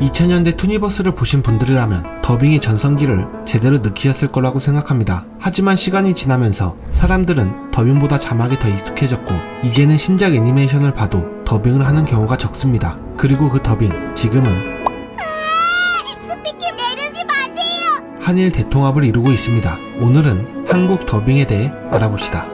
2000년대 투니버스를 보신 분들이라면 더빙의 전성기를 제대로 느끼셨을 거라고 생각합니다. 하지만 시간이 지나면서 사람들은 더빙보다 자막에 더 익숙해졌고 이제는 신작 애니메이션을 봐도 더빙을 하는 경우가 적습니다. 그리고 그 더빙, 지금은 스피킹 내리지 마세요. 한일 대통합을 이루고 있습니다. 오늘은 한국 더빙에 대해 알아봅시다.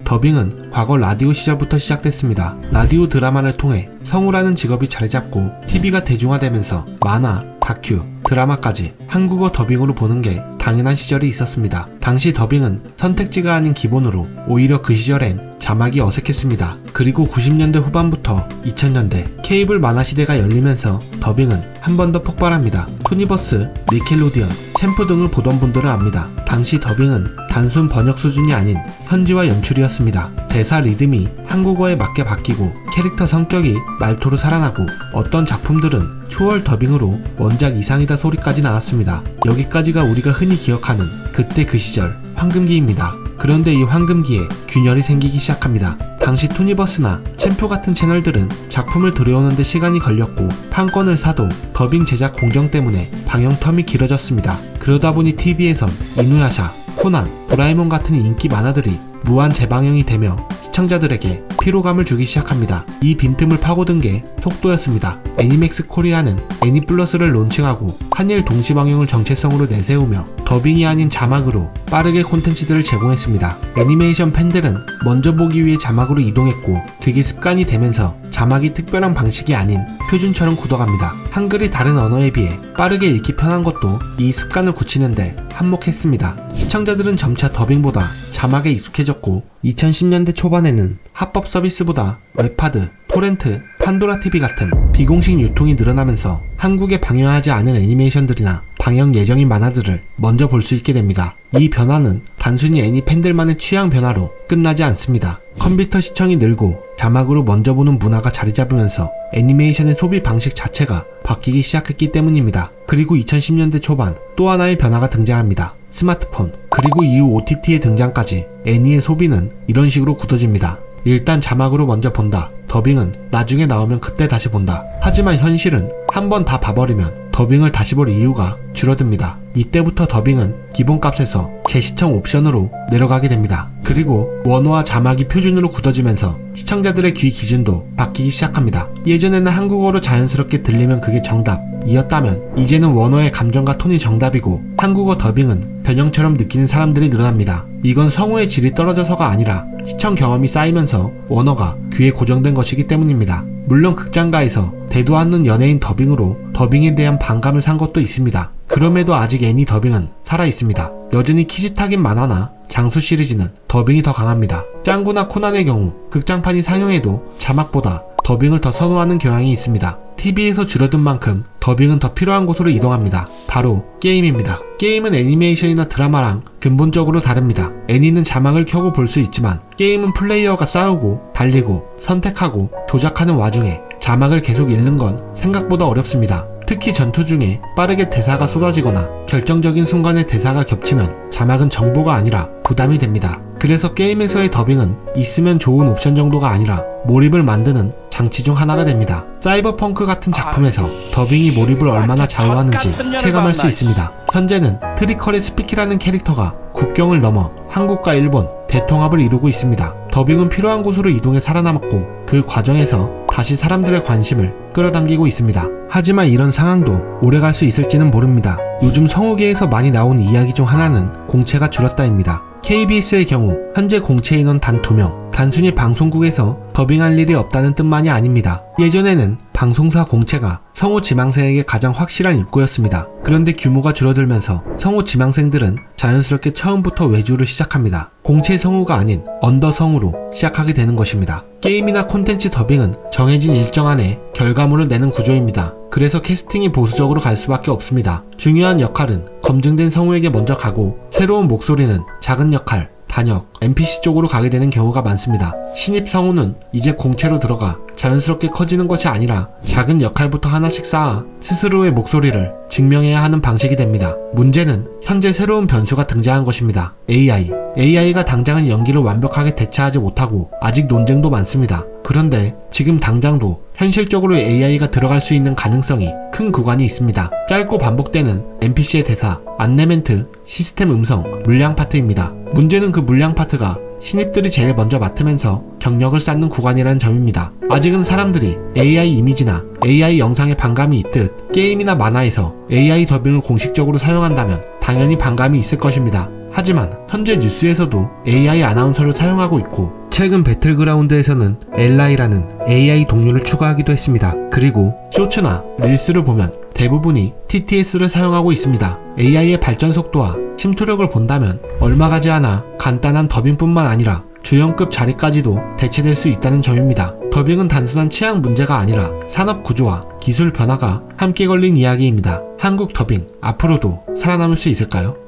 더빙은 과거 라디오 시절부터 시작됐습니다. 라디오 드라마를 통해 성우라는 직업이 자리잡고 TV가 대중화되면서 만화, 다큐, 드라마까지 한국어 더빙으로 보는 게 당연한 시절이 있었습니다. 당시 더빙은 선택지가 아닌 기본으로 오히려 그 시절엔 자막이 어색했습니다. 그리고 90년대 후반부터 2000년대 케이블 만화 시대가 열리면서 더빙은 한 번 더 폭발합니다. 투니버스, 니켈로디언, 챔프 등을 보던 분들은 압니다. 당시 더빙은 단순 번역 수준이 아닌 현지화 연출이었습니다. 대사 리듬이 한국어에 맞게 바뀌고 캐릭터 성격이 말투로 살아나고 어떤 작품들은 초월 더빙으로 원작 이상이다 소리까지 나왔습니다. 여기까지가 우리가 흔히 기억하는 그때 그 시절 황금기입니다. 그런데 이 황금기에 균열이 생기기 시작합니다. 당시 투니버스나 챔프 같은 채널들은 작품을 들여오는데 시간이 걸렸고 판권을 사도 더빙 제작 공정 때문에 방영 텀이 길어졌습니다. 그러다 보니 TV에선 이누야샤, 코난, 도라에몽 같은 인기 만화들이 무한 재방영이 되며 시청자들에게 피로감을 주기 시작합니다. 이 빈틈을 파고든 게 속도였습니다. 애니맥스 코리아는 애니플러스를 론칭하고 한일 동시방영을 정체성으로 내세우며 더빙이 아닌 자막으로 빠르게 콘텐츠들을 제공했습니다. 애니메이션 팬들은 먼저 보기 위해 자막으로 이동했고 그게 습관이 되면서 자막이 특별한 방식이 아닌 표준처럼 굳어갑니다. 한글이 다른 언어에 비해 빠르게 읽기 편한 것도 이 습관을 굳히는데 한몫했습니다. 시청자들은 점차 더빙보다 자막에 익숙해졌고 2010년대 초반에는 합법 서비스보다 웹하드, 토렌트, 판도라TV 같은 비공식 유통이 늘어나면서 한국에 방영하지 않은 애니메이션들이나 방영 예정인 만화들을 먼저 볼 수 있게 됩니다. 이 변화는 단순히 애니 팬들만의 취향 변화로 끝나지 않습니다. 컴퓨터 시청이 늘고 자막으로 먼저 보는 문화가 자리잡으면서 애니메이션의 소비 방식 자체가 바뀌기 시작했기 때문입니다. 그리고 2010년대 초반 또 하나의 변화가 등장합니다. 스마트폰, 그리고 이후 OTT의 등장까지 애니의 소비는 이런 식으로 굳어집니다. 일단 자막으로 먼저 본다. 더빙은 나중에 나오면 그때 다시 본다. 하지만 현실은 한번 다 봐버리면 더빙을 다시 볼 이유가 줄어듭니다. 이때부터 더빙은 기본값에서 재시청 옵션으로 내려가게 됩니다. 그리고 원어와 자막이 표준으로 굳어지면서 시청자들의 귀 기준도 바뀌기 시작합니다. 예전에는 한국어로 자연스럽게 들리면 그게 정답이었다면 이제는 원어의 감정과 톤이 정답이고 한국어 더빙은 변형처럼 느끼는 사람들이 늘어납니다. 이건 성우의 질이 떨어져서가 아니라 시청 경험이 쌓이면서 원어가 귀에 고정된 것이기 때문입니다. 물론 극장가에서 대도 않는 연예인 더빙으로 더빙에 대한 반감을 산 것도 있습니다. 그럼에도 아직 애니 더빙은 살아있습니다. 여전히 키즈타긴 만화나 장수 시리즈는 더빙이 더 강합니다. 짱구나 코난의 경우 극장판이 상영해도 자막보다 더빙을 더 선호하는 경향이 있습니다. TV에서 줄어든 만큼 더빙은 더 필요한 곳으로 이동합니다. 바로 게임입니다. 게임은 애니메이션이나 드라마랑 근본적으로 다릅니다. 애니는 자막을 켜고 볼 수 있지만 게임은 플레이어가 싸우고 달리고 선택하고 조작하는 와중에 자막을 계속 읽는 건 생각보다 어렵습니다. 특히 전투 중에 빠르게 대사가 쏟아지거나 결정적인 순간에 대사가 겹치면 자막은 정보가 아니라 부담이 됩니다. 그래서 게임에서의 더빙은 있으면 좋은 옵션 정도가 아니라 몰입을 만드는 장치 중 하나가 됩니다. 사이버펑크 같은 작품에서 더빙이 몰입을 얼마나 좌우하는지 체감할 수 있습니다. 현재는 트리커리 스피키라는 캐릭터가 국경을 넘어 한국과 일본 대통합을 이루고 있습니다. 더빙은 필요한 곳으로 이동해 살아남았고 그 과정에서 다시 사람들의 관심을 끌어당기고 있습니다. 하지만 이런 상황도 오래갈 수 있을지는 모릅니다. 요즘 성우계에서 많이 나온 이야기 중 하나는 공채가 줄었다입니다. KBS의 경우 현재 공채 인원 단 2명, 단순히 방송국에서 더빙할 일이 없다는 뜻만이 아닙니다. 예전에는 방송사 공채가 성우 지망생에게 가장 확실한 입구였습니다. 그런데 규모가 줄어들면서 성우 지망생들은 자연스럽게 처음부터 외주를 시작합니다. 공채 성우가 아닌 언더 성우로 시작하게 되는 것입니다. 게임이나 콘텐츠 더빙은 정해진 일정 안에 결과물을 내는 구조입니다. 그래서 캐스팅이 보수적으로 갈 수밖에 없습니다. 중요한 역할은 검증된 성우에게 먼저 가고 새로운 목소리는 작은 역할, 단역, NPC 쪽으로 가게 되는 경우가 많습니다. 신입 성우는 이제 공채로 들어가 자연스럽게 커지는 것이 아니라 작은 역할부터 하나씩 쌓아 스스로의 목소리를 증명해야 하는 방식이 됩니다. 문제는 현재 새로운 변수가 등장한 것입니다. AI. AI가 당장은 연기를 완벽하게 대체하지 못하고 아직 논쟁도 많습니다. 그런데 지금 당장도 현실적으로 AI가 들어갈 수 있는 가능성이 큰 구간이 있습니다. 짧고 반복되는 NPC의 대사, 안내 멘트, 시스템 음성, 물량 파트입니다. 문제는 그 물량 파트가 신입들이 제일 먼저 맡으면서 경력을 쌓는 구간이라는 점입니다. 아직은 사람들이 AI 이미지나 AI 영상에 반감이 있듯 게임이나 만화에서 AI 더빙을 공식적으로 사용한다면 당연히 반감이 있을 것입니다. 하지만 현재 뉴스에서도 AI 아나운서를 사용하고 있고 최근 배틀그라운드에서는 엘라이라는 AI 동료를 추가하기도 했습니다. 그리고 쇼츠나 릴스를 보면 대부분이 TTS를 사용하고 있습니다. AI의 발전 속도와 침투력을 본다면 얼마 가지 않아 간단한 더빙뿐만 아니라 주연급 자리까지도 대체될 수 있다는 점입니다. 더빙은 단순한 취향 문제가 아니라 산업 구조와 기술 변화가 함께 걸린 이야기입니다. 한국 더빙 앞으로도 살아남을 수 있을까요?